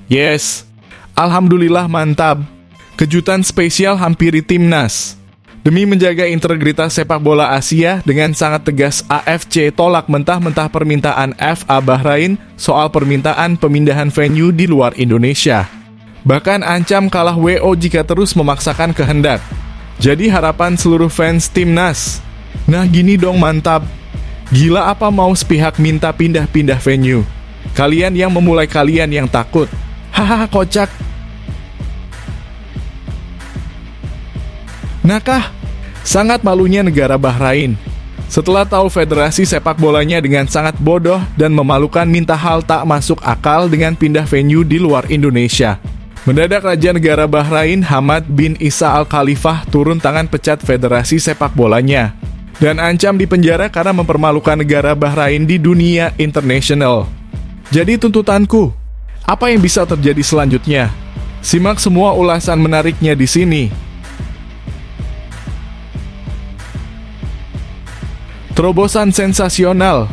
Yes, alhamdulillah mantap. Kejutan spesial hampiri timnas. Demi menjaga integritas sepak bola Asia, dengan sangat tegas AFC tolak mentah-mentah permintaan FA Bahrain soal permintaan pemindahan venue di luar Indonesia. Bahkan ancam kalah WO jika terus memaksakan kehendak. Jadi harapan seluruh fans timnas. Nah gini dong mantap. Gila apa mau sepihak minta pindah-pindah venue? Kalian yang memulai, kalian yang takut. Hahaha kocak. Nakah? Sangat malunya negara Bahrain. Setelah tahu federasi sepak bolanya dengan sangat bodoh dan memalukan minta hal tak masuk akal dengan pindah venue di luar Indonesia. Mendadak Raja Negara Bahrain Hamad bin Isa Al Khalifah turun tangan pecat federasi sepak bolanya dan ancam dipenjara karena mempermalukan negara Bahrain di dunia internasional. Jadi tuntutanku, apa yang bisa terjadi selanjutnya? Simak semua ulasan menariknya di sini. Terobosan sensasional.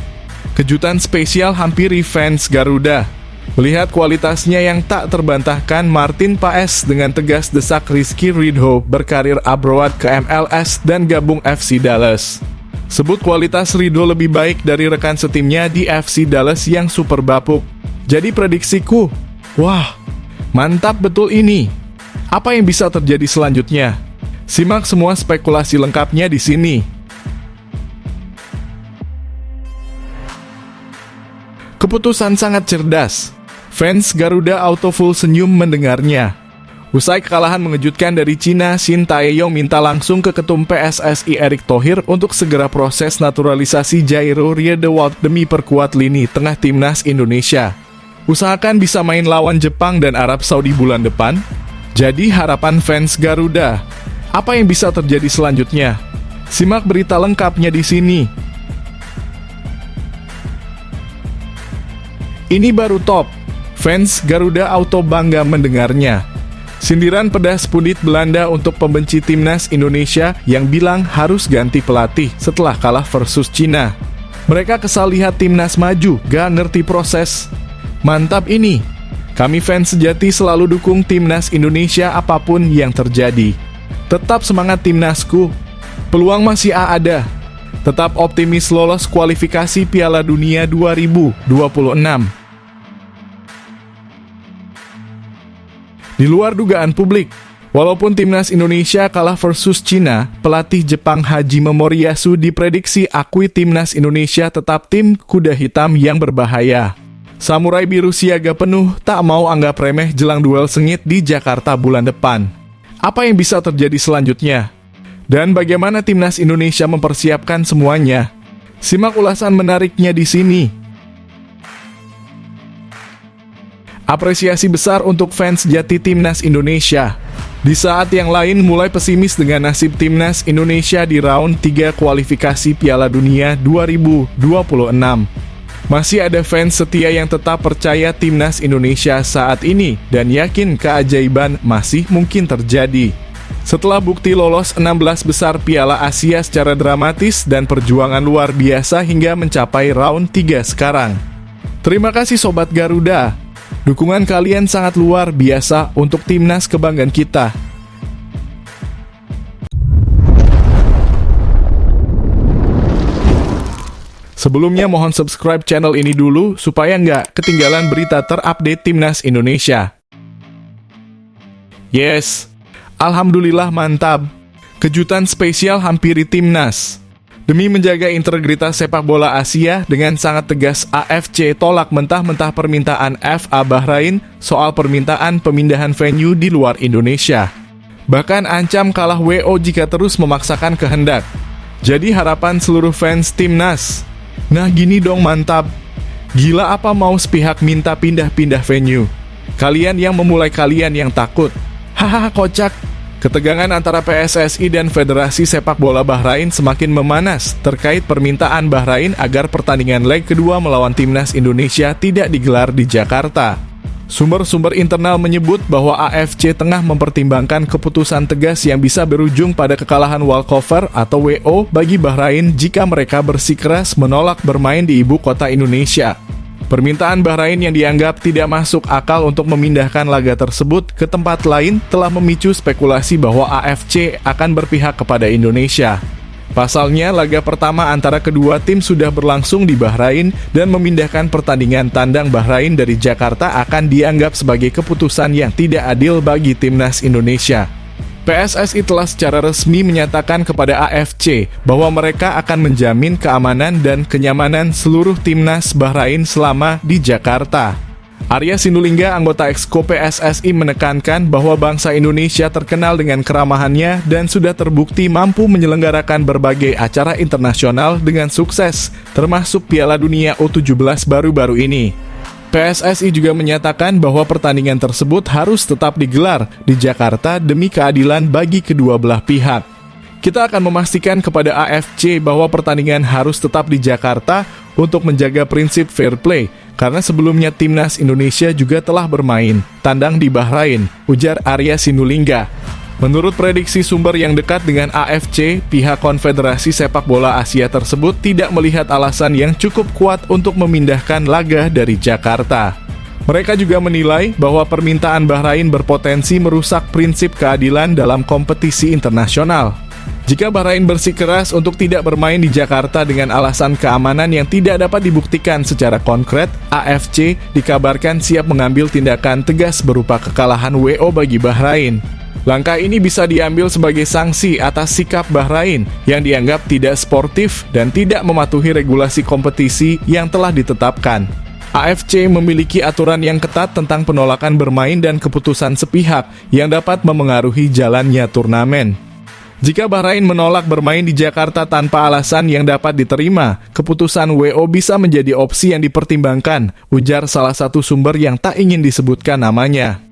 Kejutan spesial hampiri fans Garuda. Melihat kualitasnya yang tak terbantahkan, Martin Paes dengan tegas desak Rizky Ridho berkarir abroad ke MLS dan gabung FC Dallas. Sebut kualitas Ridho lebih baik dari rekan setimnya di FC Dallas yang super bapuk. Jadi prediksiku, wah, mantap betul ini. Apa yang bisa terjadi selanjutnya? Simak semua spekulasi lengkapnya di sini. Keputusan sangat cerdas. Fans Garuda auto full senyum mendengarnya. Usai kekalahan mengejutkan dari Cina, Shin Tae-yong minta langsung ke Ketum PSSI Erick Thohir untuk segera proses naturalisasi Jairo Riedewald demi perkuat lini tengah timnas Indonesia. Usahakan bisa main lawan Jepang dan Arab Saudi bulan depan. Jadi harapan fans Garuda, apa yang bisa terjadi selanjutnya? Simak berita lengkapnya di sini. Ini baru top. Fans Garuda auto bangga mendengarnya. Sindiran pedas pundit Belanda untuk pembenci timnas Indonesia yang bilang harus ganti pelatih setelah kalah versus Cina. Mereka kesal lihat timnas maju, gak ngerti proses. Mantap ini. Kami fans sejati selalu dukung timnas Indonesia apapun yang terjadi. Tetap semangat timnasku. Peluang masih ada. Tetap optimis lolos kualifikasi Piala Dunia 2026. Di luar dugaan publik, walaupun timnas Indonesia kalah versus Cina, pelatih Jepang Haji Memoriyasu diprediksi akui timnas Indonesia tetap tim kuda hitam yang berbahaya. Samurai biru siaga penuh, tak mau anggap remeh jelang duel sengit di Jakarta bulan depan. Apa yang bisa terjadi selanjutnya? Dan bagaimana timnas Indonesia mempersiapkan semuanya? Simak ulasan menariknya di sini. Apresiasi besar untuk fans sejati timnas Indonesia. Di saat yang lain mulai pesimis dengan nasib timnas Indonesia di round 3 kualifikasi Piala Dunia 2026. Masih ada fans setia yang tetap percaya timnas Indonesia saat ini dan yakin keajaiban masih mungkin terjadi. Setelah bukti lolos 16 besar Piala Asia secara dramatis dan perjuangan luar biasa hingga mencapai round 3 sekarang. Terima kasih Sobat Garuda. Dukungan kalian sangat luar biasa untuk timnas kebanggaan kita. Sebelumnya mohon subscribe channel ini dulu supaya nggak ketinggalan berita terupdate timnas Indonesia. Yes, alhamdulillah mantap. Kejutan spesial hampiri timnas. Demi menjaga integritas sepak bola Asia, dengan sangat tegas AFC tolak mentah-mentah permintaan FA Bahrain soal permintaan pemindahan venue di luar Indonesia. Bahkan ancam kalah WO jika terus memaksakan kehendak. Jadi harapan seluruh fans timnas. Nah gini dong mantap. Gila apa mau sepihak minta pindah-pindah venue? Kalian yang memulai, kalian yang takut. Hahaha kocak. Ketegangan antara PSSI dan Federasi Sepak Bola Bahrain semakin memanas terkait permintaan Bahrain agar pertandingan leg kedua melawan timnas Indonesia tidak digelar di Jakarta. Sumber-sumber internal menyebut bahwa AFC tengah mempertimbangkan keputusan tegas yang bisa berujung pada kekalahan walkover atau WO bagi Bahrain jika mereka bersikeras menolak bermain di ibu kota Indonesia. Permintaan Bahrain yang dianggap tidak masuk akal untuk memindahkan laga tersebut ke tempat lain telah memicu spekulasi bahwa AFC akan berpihak kepada Indonesia. Pasalnya, laga pertama antara kedua tim sudah berlangsung di Bahrain dan memindahkan pertandingan tandang Bahrain dari Jakarta akan dianggap sebagai keputusan yang tidak adil bagi timnas Indonesia. PSSI telah secara resmi menyatakan kepada AFC bahwa mereka akan menjamin keamanan dan kenyamanan seluruh timnas Bahrain selama di Jakarta. Arya Sinulinga, anggota Exco PSSI, menekankan bahwa bangsa Indonesia terkenal dengan keramahannya dan sudah terbukti mampu menyelenggarakan berbagai acara internasional dengan sukses, termasuk Piala Dunia U17 baru-baru ini. PSSI juga menyatakan bahwa pertandingan tersebut harus tetap digelar di Jakarta demi keadilan bagi kedua belah pihak. Kita akan memastikan kepada AFC bahwa pertandingan harus tetap di Jakarta untuk menjaga prinsip fair play, karena sebelumnya timnas Indonesia juga telah bermain tandang di Bahrain, ujar Arya Sinulinga. Menurut prediksi sumber yang dekat dengan AFC, pihak Konfederasi Sepak Bola Asia tersebut tidak melihat alasan yang cukup kuat untuk memindahkan laga dari Jakarta. Mereka juga menilai bahwa permintaan Bahrain berpotensi merusak prinsip keadilan dalam kompetisi internasional. Jika Bahrain bersikeras untuk tidak bermain di Jakarta dengan alasan keamanan yang tidak dapat dibuktikan secara konkret, AFC dikabarkan siap mengambil tindakan tegas berupa kekalahan WO bagi Bahrain. Langkah ini bisa diambil sebagai sanksi atas sikap Bahrain yang dianggap tidak sportif dan tidak mematuhi regulasi kompetisi yang telah ditetapkan. AFC memiliki aturan yang ketat tentang penolakan bermain dan keputusan sepihak yang dapat memengaruhi jalannya turnamen. Jika Bahrain menolak bermain di Jakarta tanpa alasan yang dapat diterima, keputusan WO bisa menjadi opsi yang dipertimbangkan, ujar salah satu sumber yang tak ingin disebutkan namanya.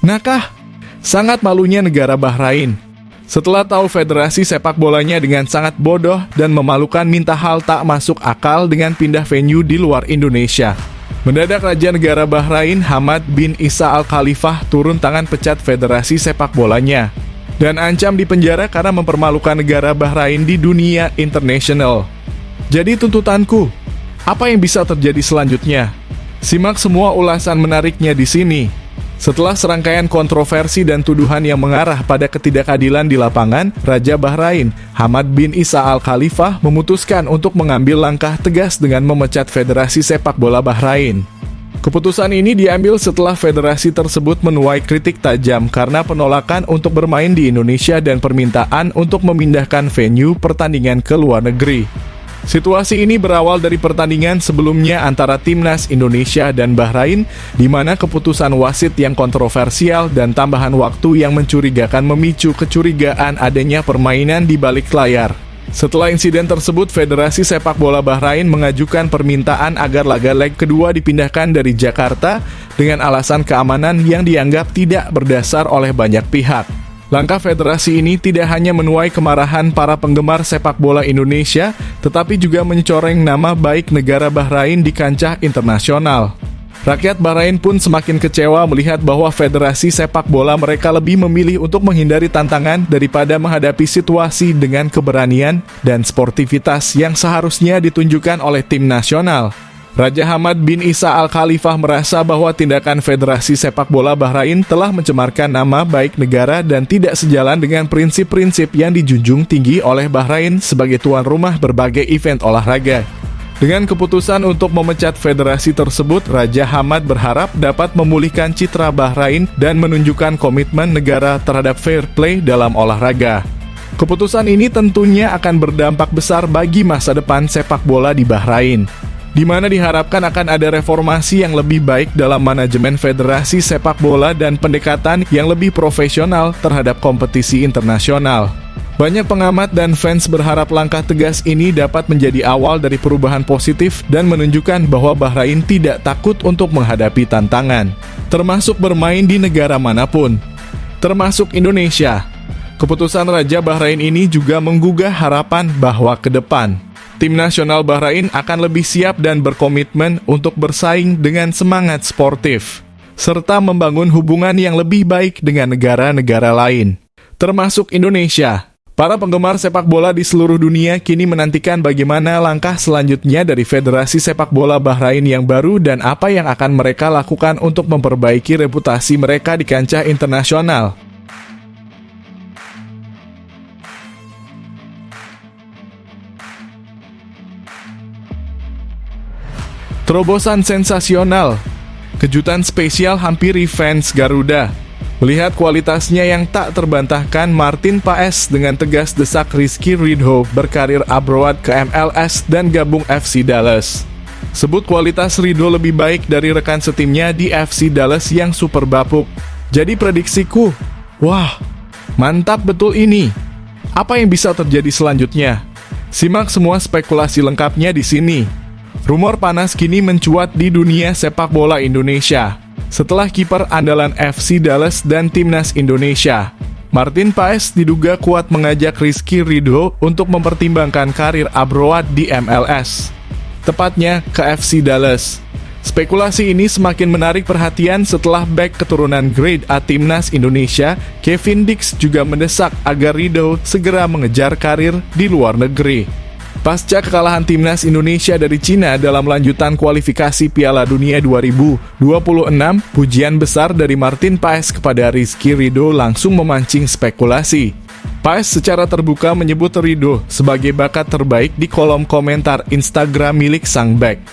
Nakah? Sangat malunya negara Bahrain. Setelah tahu federasi sepak bolanya dengan sangat bodoh dan memalukan minta hal tak masuk akal dengan pindah venue di luar Indonesia. Mendadak Raja Negara Bahrain Hamad bin Isa Al Khalifah turun tangan pecat federasi sepak bolanya dan ancam dipenjara karena mempermalukan negara Bahrain di dunia internasional. Jadi tuntutanku, apa yang bisa terjadi selanjutnya? Simak semua ulasan menariknya di sini. Setelah serangkaian kontroversi dan tuduhan yang mengarah pada ketidakadilan di lapangan, Raja Bahrain, Hamad bin Isa Al Khalifah, memutuskan untuk mengambil langkah tegas dengan memecat Federasi Sepak Bola Bahrain. Keputusan ini diambil setelah federasi tersebut menuai kritik tajam karena penolakan untuk bermain di Indonesia dan permintaan untuk memindahkan venue pertandingan ke luar negeri. Situasi ini berawal dari pertandingan sebelumnya antara timnas Indonesia dan Bahrain, di mana keputusan wasit yang kontroversial dan tambahan waktu yang mencurigakan memicu kecurigaan adanya permainan di balik layar. Setelah insiden tersebut, Federasi Sepak Bola Bahrain mengajukan permintaan agar laga leg kedua dipindahkan dari Jakarta dengan alasan keamanan yang dianggap tidak berdasar oleh banyak pihak. Langkah federasi ini tidak hanya menuai kemarahan para penggemar sepak bola Indonesia, tetapi juga mencoreng nama baik negara Bahrain di kancah internasional. Rakyat Bahrain pun semakin kecewa melihat bahwa federasi sepak bola mereka lebih memilih untuk menghindari tantangan daripada menghadapi situasi dengan keberanian dan sportivitas yang seharusnya ditunjukkan oleh tim nasional. Raja Hamad bin Isa Al Khalifah merasa bahwa tindakan Federasi Sepak Bola Bahrain telah mencemarkan nama baik negara dan tidak sejalan dengan prinsip-prinsip yang dijunjung tinggi oleh Bahrain sebagai tuan rumah berbagai event olahraga. Dengan keputusan untuk memecat federasi tersebut, Raja Hamad berharap dapat memulihkan citra Bahrain dan menunjukkan komitmen negara terhadap fair play dalam olahraga. Keputusan ini tentunya akan berdampak besar bagi masa depan sepak bola di Bahrain, di mana diharapkan akan ada reformasi yang lebih baik dalam manajemen federasi sepak bola dan pendekatan yang lebih profesional terhadap kompetisi internasional. Banyak pengamat dan fans berharap langkah tegas ini dapat menjadi awal dari perubahan positif dan menunjukkan bahwa Bahrain tidak takut untuk menghadapi tantangan, termasuk bermain di negara manapun, termasuk Indonesia. Keputusan Raja Bahrain ini juga menggugah harapan bahwa ke depan tim nasional Bahrain akan lebih siap dan berkomitmen untuk bersaing dengan semangat sportif, serta membangun hubungan yang lebih baik dengan negara-negara lain. termasuk Indonesia. Para penggemar sepak bola di seluruh dunia kini menantikan bagaimana langkah selanjutnya dari Federasi Sepak Bola Bahrain yang baru dan apa yang akan mereka lakukan untuk memperbaiki reputasi mereka di kancah internasional. Terobosan sensasional, kejutan spesial hampiri fans Garuda. Melihat kualitasnya yang tak terbantahkan, Martin Paes dengan tegas desak Rizky Ridho berkarir abroad ke MLS dan gabung FC Dallas. Sebut kualitas Ridho lebih baik dari rekan setimnya di FC Dallas yang super bapuk. Jadi prediksiku, wah, mantap betul ini. Apa yang bisa terjadi selanjutnya? Simak semua spekulasi lengkapnya di sini. Rumor panas kini mencuat di dunia sepak bola Indonesia. Setelah kiper andalan FC Dallas dan Timnas Indonesia, Martin Paes diduga kuat mengajak Rizky Ridho untuk mempertimbangkan karir abroad di MLS. Tepatnya ke FC Dallas. Spekulasi ini semakin menarik perhatian setelah bek keturunan Grade A Timnas Indonesia, Kevin Dix juga mendesak agar Ridho segera mengejar karir di luar negeri. Pasca kekalahan Timnas Indonesia dari Cina dalam lanjutan kualifikasi Piala Dunia 2026, pujian besar dari Martin Paes kepada Rizky Ridho langsung memancing spekulasi. Paes secara terbuka menyebut Ridho sebagai bakat terbaik di kolom komentar Instagram milik sang bek.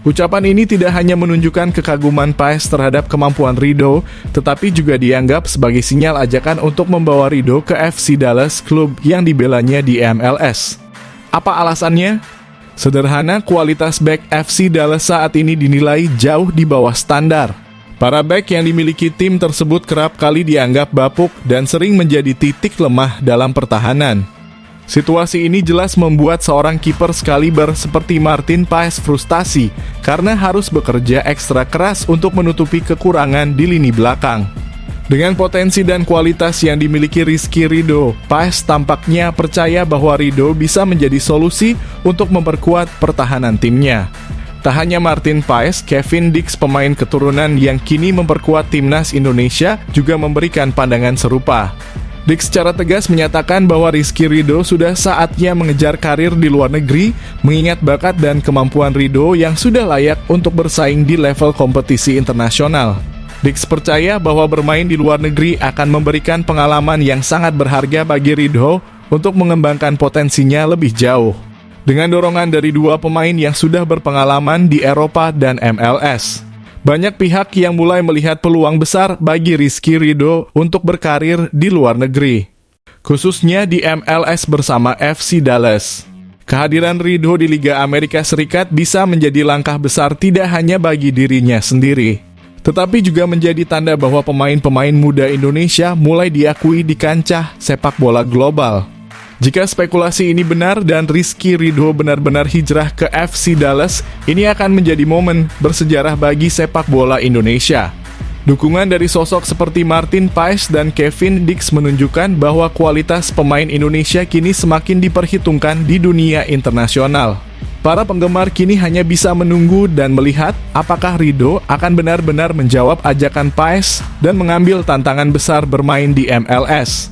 Ucapan ini tidak hanya menunjukkan kekaguman Paes terhadap kemampuan Ridho, tetapi juga dianggap sebagai sinyal ajakan untuk membawa Ridho ke FC Dallas, klub yang dibelanya di MLS. Apa alasannya? Sederhana, kualitas bek FC Dallas saat ini dinilai jauh di bawah standar. Para bek yang dimiliki tim tersebut kerap kali dianggap bapuk dan sering menjadi titik lemah dalam pertahanan. Situasi ini jelas membuat seorang kiper sekaliber seperti Martin Paes frustasi karena harus bekerja ekstra keras untuk menutupi kekurangan di lini belakang. Dengan potensi dan kualitas yang dimiliki Rizky Ridho, Paes tampaknya percaya bahwa Ridho bisa menjadi solusi untuk memperkuat pertahanan timnya. Tak hanya Martin Paes, Kevin Dix, pemain keturunan yang kini memperkuat Timnas Indonesia, juga memberikan pandangan serupa. Dix secara tegas menyatakan bahwa Rizky Ridho sudah saatnya mengejar karir di luar negeri, mengingat bakat dan kemampuan Ridho yang sudah layak untuk bersaing di level kompetisi internasional. Dix percaya bahwa bermain di luar negeri akan memberikan pengalaman yang sangat berharga bagi Ridho untuk mengembangkan potensinya lebih jauh. Dengan dorongan dari dua pemain yang sudah berpengalaman di Eropa dan MLS, banyak pihak yang mulai melihat peluang besar bagi Rizky Ridho untuk berkarir di luar negeri, khususnya di MLS bersama FC Dallas. Kehadiran Ridho di Liga Amerika Serikat bisa menjadi langkah besar tidak hanya bagi dirinya sendiri, tetapi juga menjadi tanda bahwa pemain-pemain muda Indonesia mulai diakui di kancah sepak bola global. Jika spekulasi ini benar dan Rizky Ridho benar-benar hijrah ke FC Dallas, ini akan menjadi momen bersejarah bagi sepak bola Indonesia. Dukungan dari sosok seperti Martin Paes dan Kevin Dix menunjukkan bahwa kualitas pemain Indonesia kini semakin diperhitungkan di dunia internasional. Para penggemar kini hanya bisa menunggu dan melihat apakah Ridho akan benar-benar menjawab ajakan Paes dan mengambil tantangan besar bermain di MLS.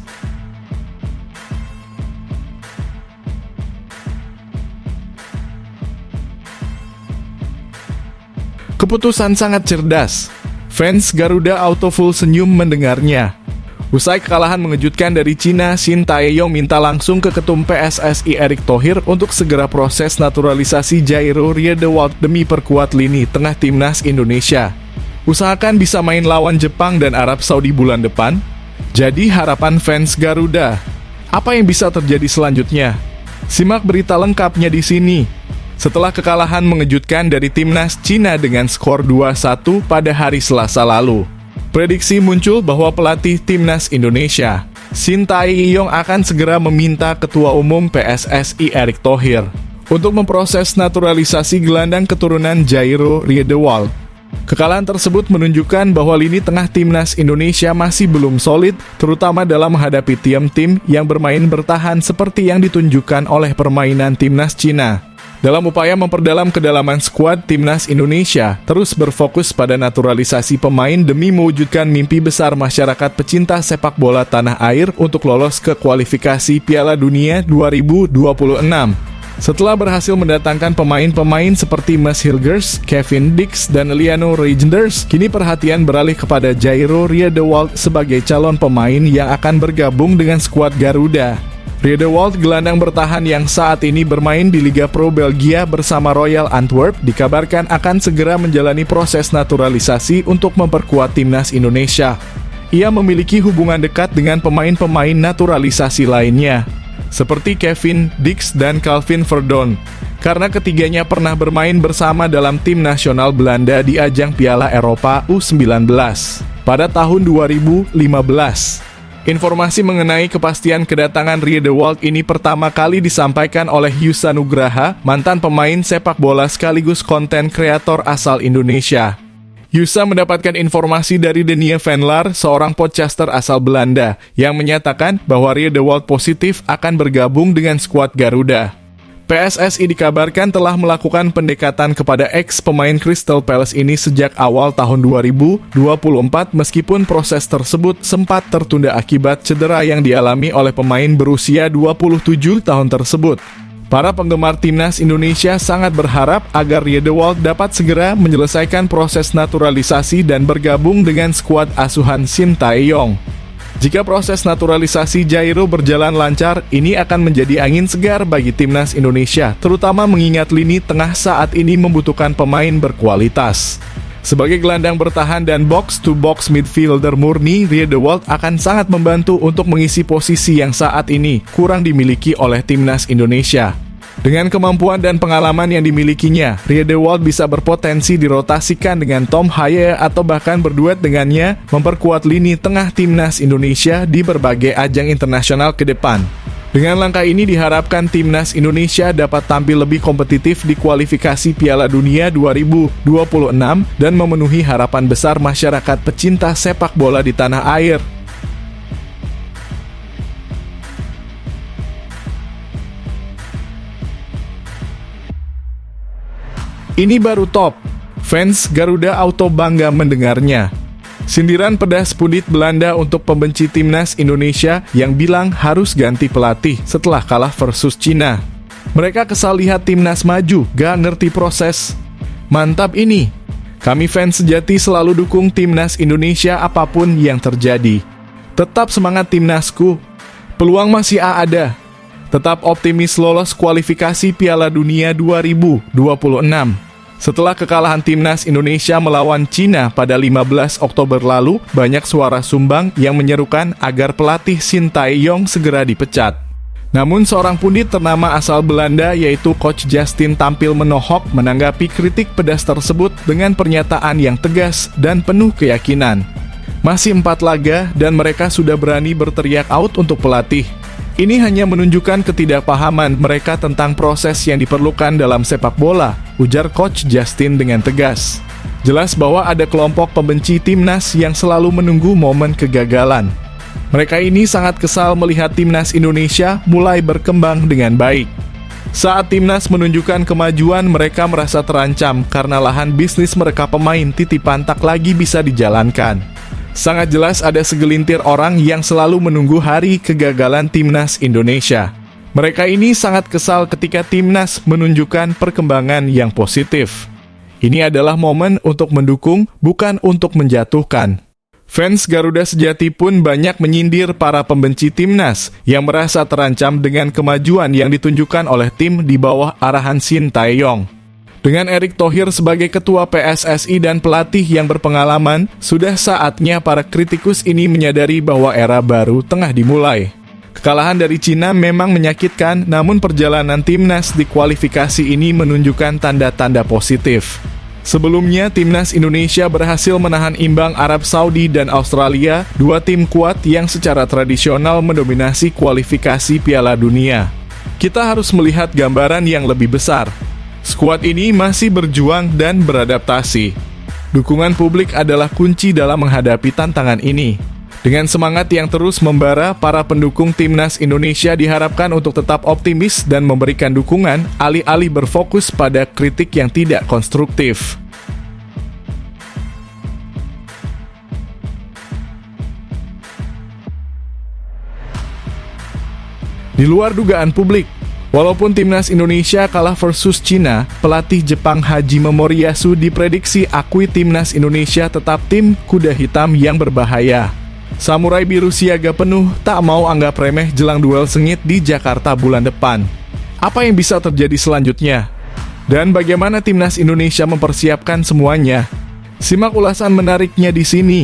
Keputusan sangat cerdas. Fans Garuda auto full senyum mendengarnya. Usai kekalahan mengejutkan dari Cina, Shin Tae-yong minta langsung ke Ketum PSSI Erick Thohir untuk segera proses naturalisasi Jairo Riedewald demi perkuat lini tengah Timnas Indonesia. Usahakan bisa main lawan Jepang dan Arab Saudi bulan depan. Jadi harapan fans Garuda. Apa yang bisa terjadi selanjutnya? Simak berita lengkapnya di sini. Setelah kekalahan mengejutkan dari Timnas Cina dengan skor 2-1 pada hari Selasa lalu, prediksi muncul bahwa pelatih Timnas Indonesia, Shin Tae-yong, akan segera meminta Ketua Umum PSSI Erick Thohir untuk memproses naturalisasi gelandang keturunan Jairo Riedewald. Kekalahan tersebut menunjukkan bahwa lini tengah Timnas Indonesia masih belum solid, terutama dalam menghadapi tim-tim yang bermain bertahan seperti yang ditunjukkan oleh permainan Timnas Cina. Dalam upaya memperdalam kedalaman skuad, Timnas Indonesia terus berfokus pada naturalisasi pemain demi mewujudkan mimpi besar masyarakat pecinta sepak bola tanah air untuk lolos ke kualifikasi Piala Dunia 2026. Setelah berhasil mendatangkan pemain-pemain seperti Mads Hilgers, Kevin Dix, dan Liano Reijnders, kini perhatian beralih kepada Jairo Riedewald sebagai calon pemain yang akan bergabung dengan skuad Garuda. Riedewald, gelandang bertahan yang saat ini bermain di Liga Pro Belgia bersama Royal Antwerp, dikabarkan akan segera menjalani proses naturalisasi untuk memperkuat Timnas Indonesia. Ia memiliki hubungan dekat dengan pemain-pemain naturalisasi lainnya, seperti Kevin Dix dan Calvin Verdon, karena ketiganya pernah bermain bersama dalam tim nasional Belanda di ajang Piala Eropa U19 pada tahun 2015. Informasi mengenai kepastian kedatangan Riedewald ini pertama kali disampaikan oleh Yusa Nugraha, mantan pemain sepak bola sekaligus konten kreator asal Indonesia. Yusa mendapatkan informasi dari Denia Venlar, seorang podcaster asal Belanda, yang menyatakan bahwa Riedewald positif akan bergabung dengan skuad Garuda. PSSI dikabarkan telah melakukan pendekatan kepada ex-pemain Crystal Palace ini sejak awal tahun 2024 meskipun proses tersebut sempat tertunda akibat cedera yang dialami oleh pemain berusia 27 tahun tersebut. Para penggemar Timnas Indonesia sangat berharap agar Riedewald dapat segera menyelesaikan proses naturalisasi dan bergabung dengan skuad asuhan Shin Tae-yong. Jika proses naturalisasi Jairo berjalan lancar, ini akan menjadi angin segar bagi Timnas Indonesia, terutama mengingat lini tengah saat ini membutuhkan pemain berkualitas. Sebagai gelandang bertahan dan box-to-box midfielder murni, Riedewald akan sangat membantu untuk mengisi posisi yang saat ini kurang dimiliki oleh Timnas Indonesia. Dengan kemampuan dan pengalaman yang dimilikinya, Riedewald bisa berpotensi dirotasikan dengan Tom Haye atau bahkan berduet dengannya memperkuat lini tengah Timnas Indonesia di berbagai ajang internasional ke depan. Dengan langkah ini diharapkan Timnas Indonesia dapat tampil lebih kompetitif di kualifikasi Piala Dunia 2026 dan memenuhi harapan besar masyarakat pecinta sepak bola di tanah air. Ini baru top. Fans Garuda Auto bangga mendengarnya. Sindiran pedas pundit Belanda untuk pembenci Timnas Indonesia yang bilang harus ganti pelatih setelah kalah versus Cina. Mereka kesal lihat Timnas maju, gak ngerti proses. Mantap ini. Kami fans sejati selalu dukung Timnas Indonesia apapun yang terjadi. Tetap semangat Timnasku. Peluang masih ada. Tetap optimis lolos kualifikasi Piala Dunia 2026. Setelah kekalahan Timnas Indonesia melawan Cina pada 15 Oktober lalu, banyak suara sumbang yang menyerukan agar pelatih Shin Tae-yong segera dipecat. Namun seorang pundit ternama asal Belanda yaitu Coach Justin tampil menohok menanggapi kritik pedas tersebut dengan pernyataan yang tegas dan penuh keyakinan. Masih 4 laga dan mereka sudah berani berteriak out untuk pelatih. Ini hanya menunjukkan ketidakpahaman mereka tentang proses yang diperlukan dalam sepak bola, ujar Coach Justin dengan tegas. Jelas bahwa ada kelompok pembenci Timnas yang selalu menunggu momen kegagalan. Mereka ini sangat kesal melihat Timnas Indonesia mulai berkembang dengan baik. Saat Timnas menunjukkan kemajuan, mereka merasa terancam karena lahan bisnis mereka pemain titipan tak lagi bisa dijalankan. Sangat jelas ada segelintir orang yang selalu menunggu hari kegagalan Timnas Indonesia. Mereka ini sangat kesal ketika Timnas menunjukkan perkembangan yang positif. Ini adalah momen untuk mendukung, bukan untuk menjatuhkan. Fans Garuda sejati pun banyak menyindir para pembenci Timnas yang merasa terancam dengan kemajuan yang ditunjukkan oleh tim di bawah arahan Shin Tae-yong. Dengan Erick Thohir sebagai ketua PSSI dan pelatih yang berpengalaman, sudah saatnya para kritikus ini menyadari bahwa era baru tengah dimulai. Kekalahan dari Cina memang menyakitkan, namun perjalanan Timnas di kualifikasi ini menunjukkan tanda-tanda positif. Sebelumnya, Timnas Indonesia berhasil menahan imbang Arab Saudi dan Australia, dua tim kuat yang secara tradisional mendominasi kualifikasi Piala Dunia. Kita harus melihat gambaran yang lebih besar. Skuad ini masih berjuang dan beradaptasi. Dukungan publik adalah kunci dalam menghadapi tantangan ini. Dengan semangat yang terus membara, para pendukung timnas Indonesia diharapkan untuk tetap optimis dan memberikan dukungan, alih-alih berfokus pada kritik yang tidak konstruktif. Di luar dugaan publik, walaupun timnas Indonesia kalah versus Cina, pelatih Jepang Hajime Moriyasu diprediksi akui timnas Indonesia tetap tim kuda hitam yang berbahaya. Samurai biru siaga penuh, tak mau anggap remeh jelang duel sengit di Jakarta bulan depan. Apa yang bisa terjadi selanjutnya? Dan bagaimana timnas Indonesia mempersiapkan semuanya? Simak ulasan menariknya di sini.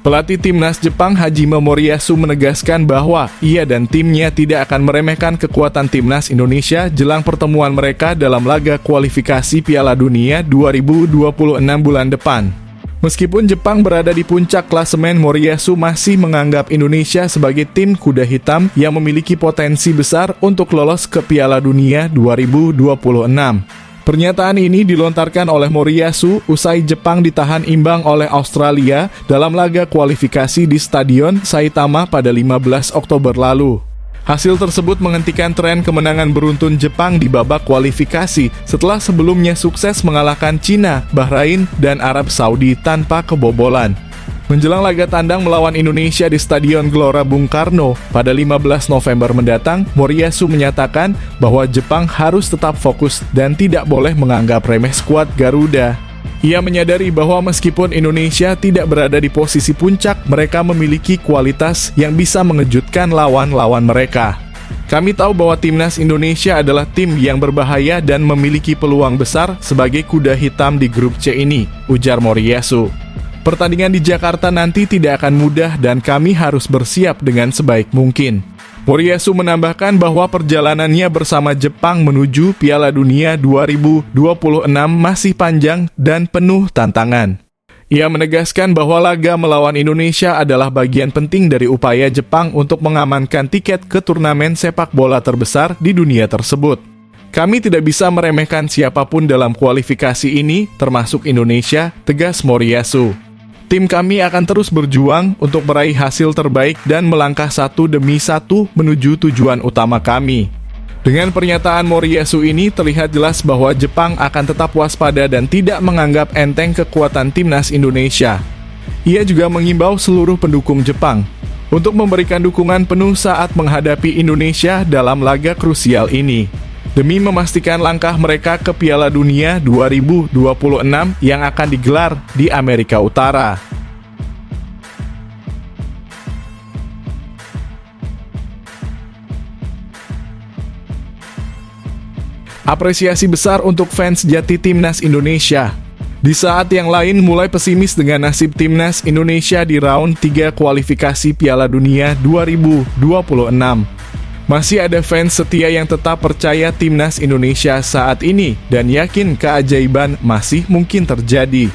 Pelatih timnas Jepang Hajime Moriyasu menegaskan bahwa ia dan timnya tidak akan meremehkan kekuatan timnas Indonesia jelang pertemuan mereka dalam laga kualifikasi Piala Dunia 2026 bulan depan. Meskipun Jepang berada di puncak klasemen, Moriyasu masih menganggap Indonesia sebagai tim kuda hitam yang memiliki potensi besar untuk lolos ke Piala Dunia 2026. Pernyataan ini dilontarkan oleh Moriyasu usai Jepang ditahan imbang oleh Australia dalam laga kualifikasi di Stadion Saitama pada 15 Oktober lalu. Hasil tersebut menghentikan tren kemenangan beruntun Jepang di babak kualifikasi setelah sebelumnya sukses mengalahkan Cina, Bahrain, dan Arab Saudi tanpa kebobolan. Menjelang laga tandang melawan Indonesia di Stadion Gelora Bung Karno pada 15 November mendatang, Moriyasu menyatakan bahwa Jepang harus tetap fokus dan tidak boleh menganggap remeh skuad Garuda. Ia menyadari bahwa meskipun Indonesia tidak berada di posisi puncak, mereka memiliki kualitas yang bisa mengejutkan lawan-lawan mereka. Kami tahu bahwa timnas Indonesia adalah tim yang berbahaya dan memiliki peluang besar sebagai kuda hitam di grup C ini, ujar Moriyasu. Pertandingan di Jakarta nanti tidak akan mudah dan kami harus bersiap dengan sebaik mungkin. Moriyasu menambahkan bahwa perjalanannya bersama Jepang menuju Piala Dunia 2026 masih panjang dan penuh tantangan. Ia menegaskan bahwa laga melawan Indonesia adalah bagian penting dari upaya Jepang untuk mengamankan tiket ke turnamen sepak bola terbesar di dunia tersebut. Kami tidak bisa meremehkan siapapun dalam kualifikasi ini, termasuk Indonesia, tegas Moriyasu. Tim kami akan terus berjuang untuk meraih hasil terbaik dan melangkah satu demi satu menuju tujuan utama kami. Dengan pernyataan Moriyasu ini terlihat jelas bahwa Jepang akan tetap waspada dan tidak menganggap enteng kekuatan timnas Indonesia. Ia juga mengimbau seluruh pendukung Jepang untuk memberikan dukungan penuh saat menghadapi Indonesia dalam laga krusial ini, demi memastikan langkah mereka ke Piala Dunia 2026 yang akan digelar di Amerika Utara. Apresiasi besar untuk fans sejati timnas Indonesia. Di saat yang lain mulai pesimis dengan nasib timnas Indonesia di round 3 kualifikasi Piala Dunia 2026. Masih ada fans setia yang tetap percaya timnas Indonesia saat ini dan yakin keajaiban masih mungkin terjadi.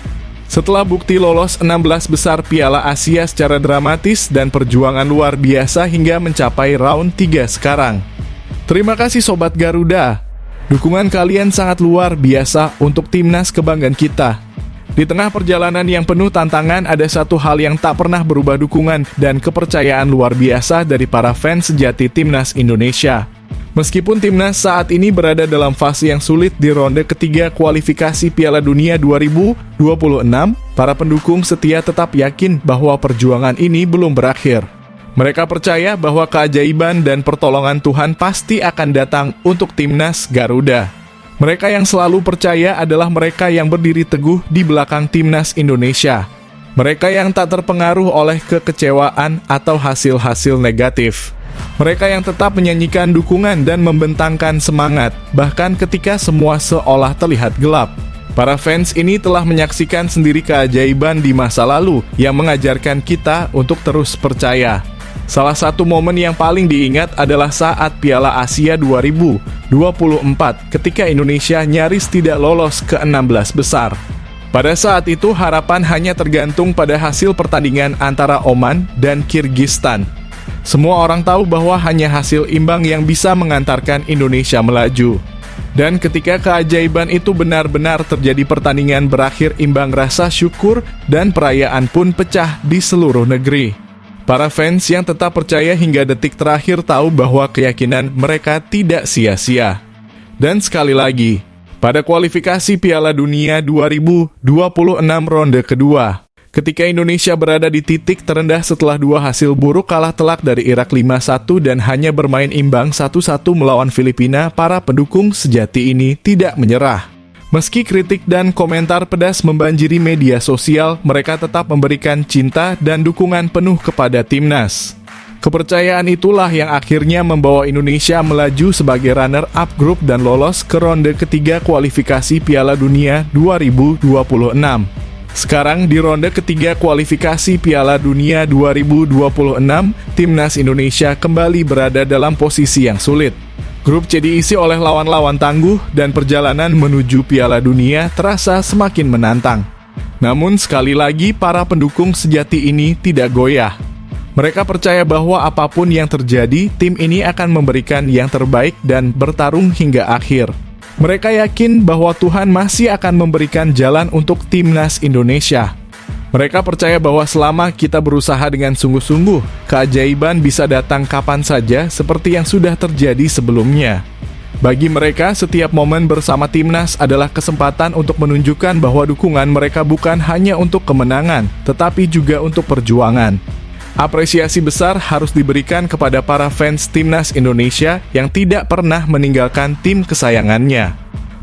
Setelah bukti lolos 16 besar Piala Asia secara dramatis dan perjuangan luar biasa hingga mencapai round 3 sekarang. Terima kasih Sobat Garuda. Dukungan kalian sangat luar biasa untuk timnas kebanggaan kita. Di tengah perjalanan yang penuh tantangan, ada satu hal yang tak pernah berubah, dukungan dan kepercayaan luar biasa dari para fans sejati timnas Indonesia. Meskipun timnas saat ini berada dalam fase yang sulit di ronde ketiga kualifikasi Piala Dunia 2026, para pendukung setia tetap yakin bahwa perjuangan ini belum berakhir. Mereka percaya bahwa keajaiban dan pertolongan Tuhan pasti akan datang untuk timnas Garuda. Mereka yang selalu percaya adalah mereka yang berdiri teguh di belakang timnas Indonesia. Mereka yang tak terpengaruh oleh kekecewaan atau hasil-hasil negatif. Mereka yang tetap menyanyikan dukungan dan membentangkan semangat, bahkan ketika semua seolah terlihat gelap. Para fans ini telah menyaksikan sendiri keajaiban di masa lalu yang mengajarkan kita untuk terus percaya. Salah satu momen yang paling diingat adalah saat Piala Asia 2024 ketika Indonesia nyaris tidak lolos ke 16 besar. Pada saat itu harapan hanya tergantung pada hasil pertandingan antara Oman dan Kirgistan. Semua orang tahu bahwa hanya hasil imbang yang bisa mengantarkan Indonesia melaju. Dan ketika keajaiban itu benar-benar terjadi, pertandingan berakhir imbang, rasa syukur dan perayaan pun pecah di seluruh negeri. Para fans yang tetap percaya hingga detik terakhir tahu bahwa keyakinan mereka tidak sia-sia. Dan sekali lagi, pada kualifikasi Piala Dunia 2026 ronde kedua, ketika Indonesia berada di titik terendah setelah dua hasil buruk kalah telak dari Irak 5-1 dan hanya bermain imbang 1-1 melawan Filipina, para pendukung sejati ini tidak menyerah. Meski kritik dan komentar pedas membanjiri media sosial, mereka tetap memberikan cinta dan dukungan penuh kepada timnas. Kepercayaan itulah yang akhirnya membawa Indonesia melaju sebagai runner-up grup dan lolos ke ronde ketiga kualifikasi Piala Dunia 2026. Sekarang di ronde ketiga kualifikasi Piala Dunia 2026, timnas Indonesia kembali berada dalam posisi yang sulit. Grup C diisi oleh lawan-lawan tangguh dan perjalanan menuju Piala Dunia terasa semakin menantang. Namun sekali lagi para pendukung sejati ini tidak goyah. Mereka percaya bahwa apapun yang terjadi, tim ini akan memberikan yang terbaik dan bertarung hingga akhir. Mereka yakin bahwa Tuhan masih akan memberikan jalan untuk timnas Indonesia. Mereka percaya bahwa selama kita berusaha dengan sungguh-sungguh, keajaiban bisa datang kapan saja seperti yang sudah terjadi sebelumnya. Bagi mereka, setiap momen bersama timnas adalah kesempatan untuk menunjukkan bahwa dukungan mereka bukan hanya untuk kemenangan, tetapi juga untuk perjuangan. Apresiasi besar harus diberikan kepada para fans timnas Indonesia yang tidak pernah meninggalkan tim kesayangannya.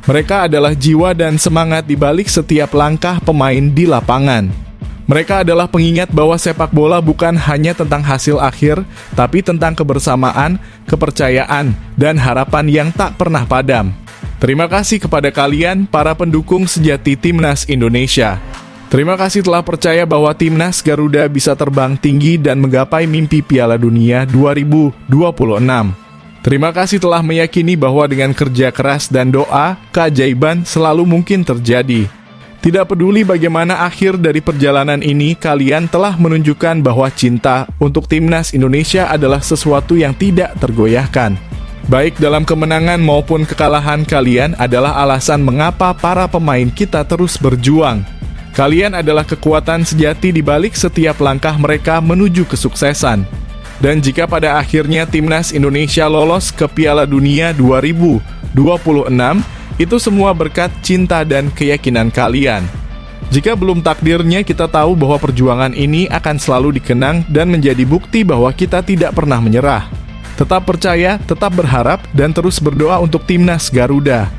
Mereka adalah jiwa dan semangat di balik setiap langkah pemain di lapangan. Mereka adalah pengingat bahwa sepak bola bukan hanya tentang hasil akhir, tapi tentang kebersamaan, kepercayaan, dan harapan yang tak pernah padam. Terima kasih kepada kalian, para pendukung sejati timnas Indonesia. Terima kasih telah percaya bahwa timnas Garuda bisa terbang tinggi dan menggapai mimpi Piala Dunia 2026. Terima kasih telah meyakini bahwa dengan kerja keras dan doa, keajaiban selalu mungkin terjadi. Tidak peduli bagaimana akhir dari perjalanan ini, kalian telah menunjukkan bahwa cinta untuk timnas Indonesia adalah sesuatu yang tidak tergoyahkan. Baik dalam kemenangan maupun kekalahan, kalian adalah alasan mengapa para pemain kita terus berjuang. Kalian adalah kekuatan sejati di balik setiap langkah mereka menuju kesuksesan. Dan jika pada akhirnya timnas Indonesia lolos ke Piala Dunia 2026, itu semua berkat cinta dan keyakinan kalian. Jika belum takdirnya, kita tahu bahwa perjuangan ini akan selalu dikenang dan menjadi bukti bahwa kita tidak pernah menyerah. Tetap percaya, tetap berharap, dan terus berdoa untuk timnas Garuda.